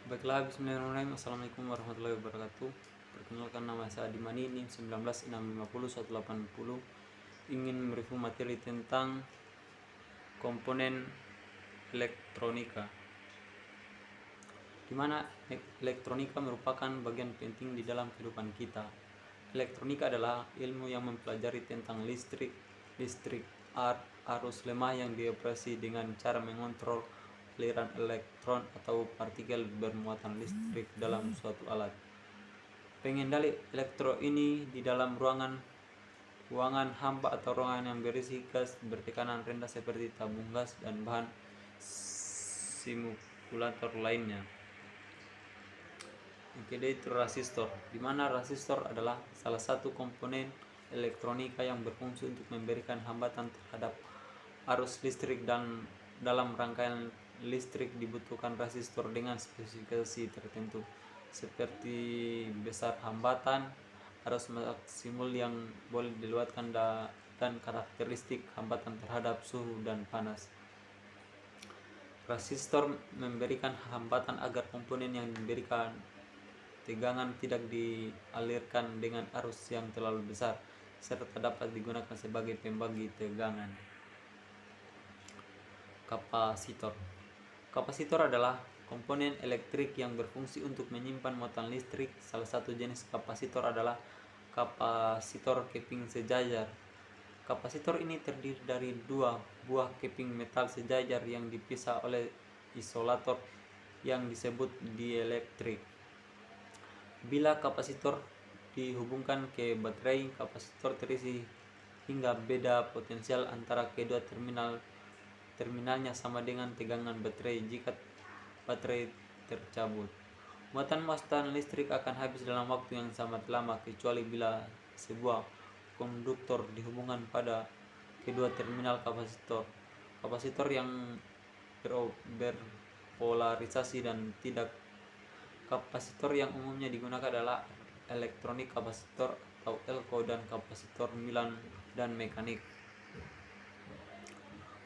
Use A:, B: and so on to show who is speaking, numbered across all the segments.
A: Baiklah, bismillahirrahmanirrahim. Assalamualaikum warahmatullahi wabarakatuh. Perkenalkan, nama saya Adi Manini, 19650 ingin mereview materi tentang komponen elektronika, di mana elektronika merupakan bagian penting di dalam kehidupan kita. Elektronika adalah ilmu yang mempelajari tentang listrik, arus lemah yang dioperasi dengan cara mengontrol aliran elektron atau partikel bermuatan listrik dalam suatu alat. Pengendali elektro ini di dalam ruangan hampa atau ruangan yang berisi gas bertekanan rendah seperti tabung gas dan bahan simulator lainnya. Oke, itu resistor, di mana resistor adalah salah satu komponen elektronika yang berfungsi untuk memberikan hambatan terhadap arus listrik, dan dalam rangkaian listrik dibutuhkan resistor dengan spesifikasi tertentu seperti besar hambatan, arus maksimum yang boleh dilewatkan, dan karakteristik hambatan terhadap suhu dan panas. Resistor memberikan hambatan agar komponen yang diberikan tegangan tidak dialirkan dengan arus yang terlalu besar, serta dapat digunakan sebagai pembagi tegangan. Kapasitor adalah komponen elektrik yang berfungsi untuk menyimpan muatan listrik. Salah satu jenis kapasitor adalah kapasitor keping sejajar. Kapasitor ini terdiri dari dua buah keping metal sejajar yang dipisah oleh isolator yang disebut dieelektrik. Bila kapasitor dihubungkan ke baterai, kapasitor terisi hingga beda potensial antara kedua terminalnya sama dengan tegangan baterai. Jika baterai tercabut, muatan listrik akan habis dalam waktu yang sangat lama, kecuali bila sebuah konduktor dihubungkan pada kedua terminal kapasitor. Kapasitor yang berpolarisasi dan tidak. Kapasitor yang umumnya digunakan adalah elektronik kapasitor atau elko, dan kapasitor Milan dan mekanik.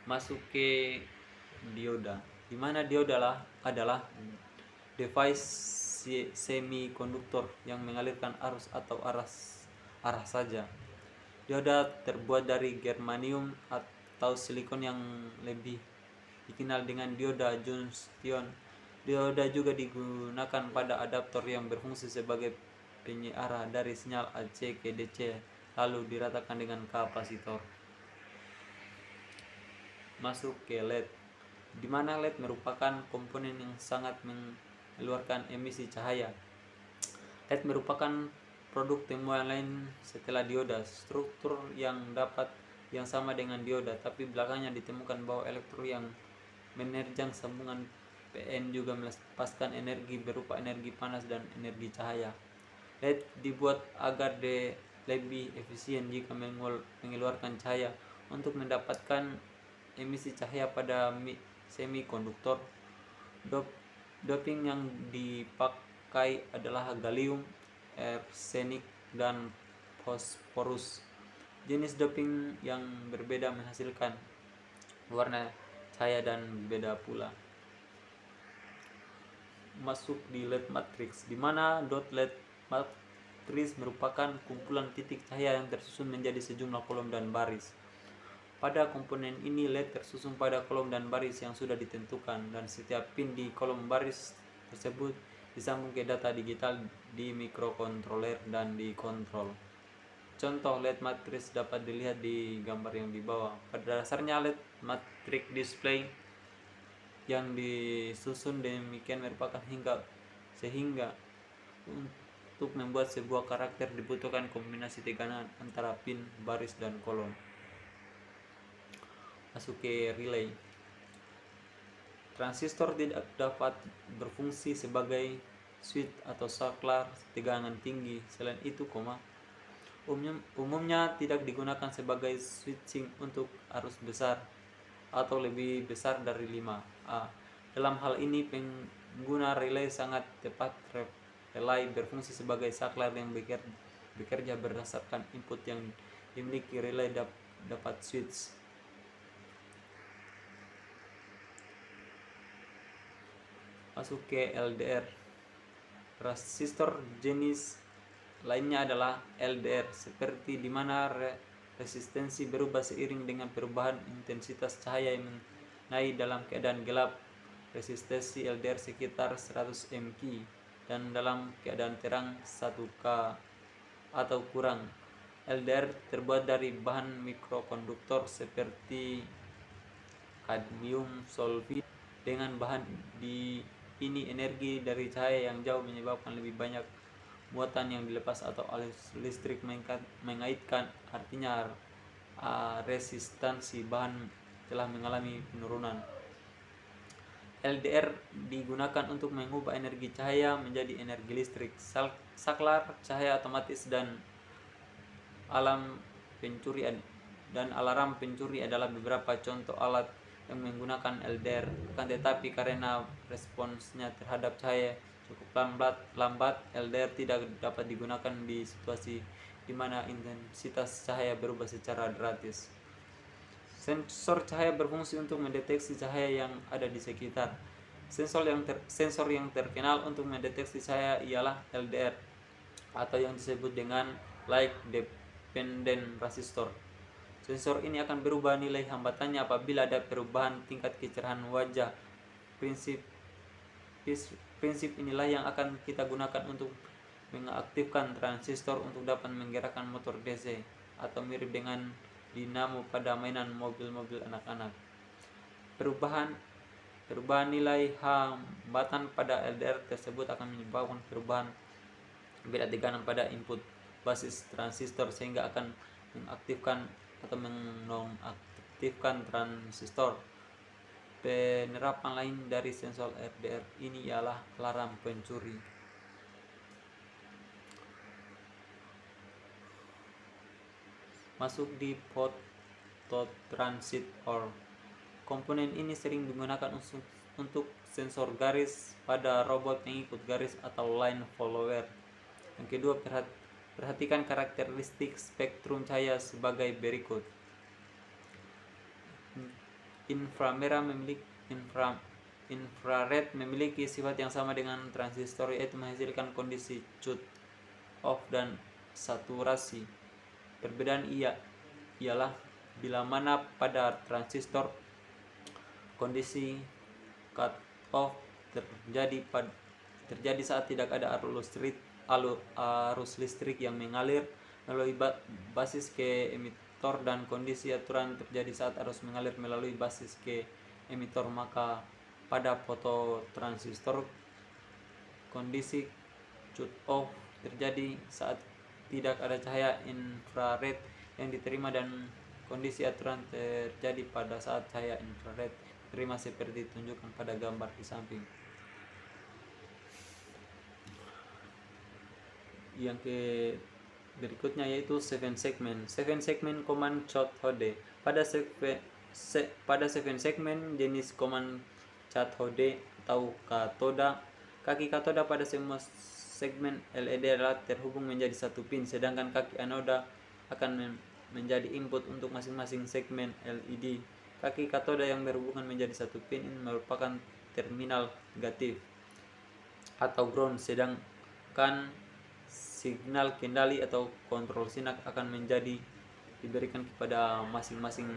A: Masuk ke dioda, di mana dioda adalah device semikonduktor yang mengalirkan arus atau arah saja. Dioda terbuat dari germanium atau silikon yang lebih dikenal dengan dioda Johnstown. Dioda juga digunakan pada adaptor yang berfungsi sebagai penyearah dari sinyal AC ke DC, lalu diratakan dengan kapasitor. Masuk ke LED, di mana LED merupakan komponen yang sangat mengeluarkan emisi cahaya. LED merupakan produk temuan lain setelah dioda, struktur yang sama dengan dioda, tapi belakangan ditemukan bahwa elektron yang menerjang sambungan PN juga melepaskan energi berupa energi panas dan energi cahaya. LED dibuat agar lebih efisien jika mengeluarkan cahaya. Untuk mendapatkan emisi cahaya pada semikonduktor, doping yang dipakai adalah gallium, arsenik, dan fosforus. Jenis doping yang berbeda menghasilkan warna cahaya dan beda pula. Masuk di LED matrix, di mana LED matrix merupakan kumpulan titik cahaya yang tersusun menjadi sejumlah kolom dan baris. Pada komponen ini, LED tersusun pada kolom dan baris yang sudah ditentukan, dan setiap pin di kolom baris tersebut disambung ke data digital di mikrokontroler dan dikontrol. Contoh LED matrix dapat dilihat di gambar yang di bawah. Pada dasarnya, LED matrix display yang disusun demikian merupakan sehingga untuk membuat sebuah karakter dibutuhkan kombinasi tegangan antara pin, baris, dan kolom. Masuk ke relay. Transistor tidak dapat berfungsi sebagai switch atau saklar tegangan tinggi. Selain itu, umumnya tidak digunakan sebagai switching untuk arus besar atau lebih besar dari 5A. Dalam hal ini, pengguna relay sangat tepat. Relay berfungsi sebagai saklar yang bekerja berdasarkan input yang dimiliki relay dapat switch. Masuk ke LDR. Resistor jenis lainnya adalah LDR, seperti di mana resistensi berubah seiring dengan perubahan intensitas cahaya yang naik dalam keadaan gelap. Resistensi LDR sekitar 100 mK dan dalam keadaan terang 1K atau kurang. LDR terbuat dari bahan mikrokonduktor seperti kadmium sulfid. Dengan bahan ini energi dari cahaya yang jauh menyebabkan lebih banyak muatan yang dilepas atau arus listrik mengaitkan. Artinya resistansi bahan telah mengalami penurunan. LDR digunakan untuk mengubah energi cahaya menjadi energi listrik. Saklar cahaya otomatis dan alarm pencuri adalah beberapa contoh alat yang menggunakan LDR. Akan tetapi karena responsnya terhadap cahaya cukup lambat, LDR tidak dapat digunakan di situasi di mana intensitas cahaya berubah secara drastis. Sensor cahaya berfungsi untuk mendeteksi cahaya yang ada di sekitar. Sensor yang terkenal untuk mendeteksi cahaya ialah LDR atau yang disebut dengan light dependent resistor. Sensor ini akan berubah nilai hambatannya apabila ada perubahan tingkat kecerahan wajah. Prinsip inilah yang akan kita gunakan untuk mengaktifkan transistor untuk dapat menggerakkan motor DC, atau mirip dengan dinamo pada mainan mobil-mobil anak-anak. Perubahan nilai hambatan pada LDR tersebut akan menyebabkan perubahan beda tekanan pada input basis transistor sehingga akan mengaktifkan atau menonaktifkan transistor. Penerapan lain dari sensor LDR ini ialah alarm pencuri. Masuk di phototransit-or. Komponen ini sering digunakan untuk sensor garis pada robot pengikut garis atau line follower. Yang kedua, perhatikan karakteristik spektrum cahaya sebagai berikut. Infrared memiliki sifat yang sama dengan transistor, yaitu menghasilkan kondisi cut-off dan saturasi. Perbedaan ialah bila mana pada transistor kondisi cut-off terjadi saat tidak ada arus listrik yang mengalir melalui basis ke emitor, dan kondisi aturan terjadi saat arus mengalir melalui basis ke emitor. Maka pada fototransistor kondisi cut-off terjadi saat tidak ada cahaya infrared yang diterima, dan kondisi aturan terjadi pada saat cahaya infrared diterima seperti ditunjukkan pada gambar di samping. Yang berikutnya yaitu 7 segment command cathode. Pada 7 segmen jenis command cathode atau katoda, kaki katoda pada semua segmen LED adalah terhubung menjadi satu pin, sedangkan kaki anoda akan menjadi input untuk masing-masing segmen LED. Kaki katoda yang berhubungan menjadi satu pin ini merupakan terminal negatif atau ground, sedangkan signal kendali atau kontrol sinak akan diberikan kepada masing-masing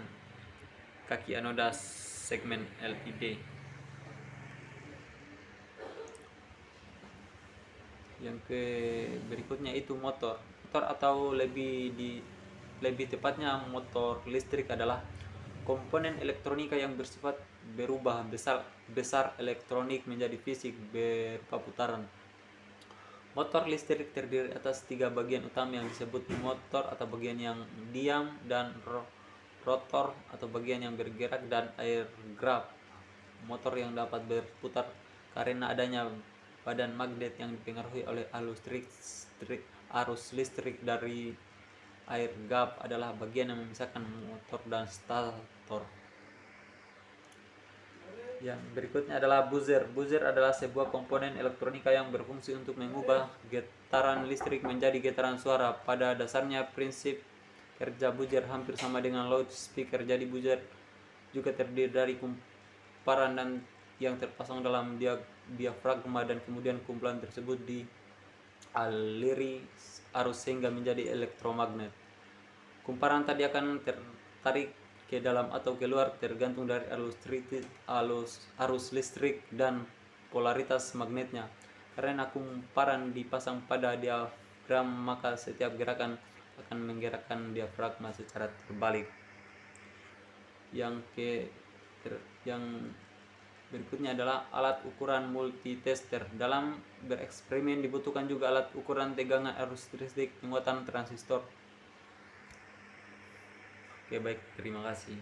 A: kaki anoda segmen LED. Yang berikutnya itu motor atau lebih tepatnya motor listrik adalah komponen elektronika yang bersifat berubah besar elektronik menjadi fisik berupa putaran. Motor listrik terdiri atas 3 bagian utama yang disebut motor atau bagian yang diam, dan rotor atau bagian yang bergerak, dan air gap, motor yang dapat berputar karena adanya badan magnet yang dipengaruhi oleh arus listrik. Dari air gap adalah bagian yang memisahkan motor dan stator. Yang berikutnya adalah buzzer. Buzzer adalah sebuah komponen elektronika yang berfungsi untuk mengubah getaran listrik menjadi getaran suara. Pada dasarnya prinsip kerja buzzer hampir sama dengan loudspeaker. Jadi buzzer juga terdiri dari kumparan dan yang terpasang dalam diafragma dan kemudian kumpulan tersebut dialiri arus sehingga menjadi elektromagnet. Kumparan tadi akan tertarik ke dalam atau keluar tergantung dari arus listrik dan polaritas magnetnya. Karena kumparan dipasang pada diafragma, maka setiap gerakan akan menggerakkan diafragma secara terbalik. Yang berikutnya adalah alat ukuran multitester. Dalam bereksperimen dibutuhkan juga alat ukuran tegangan arus listrik, penguatan transistor. Oke, baik, terima kasih.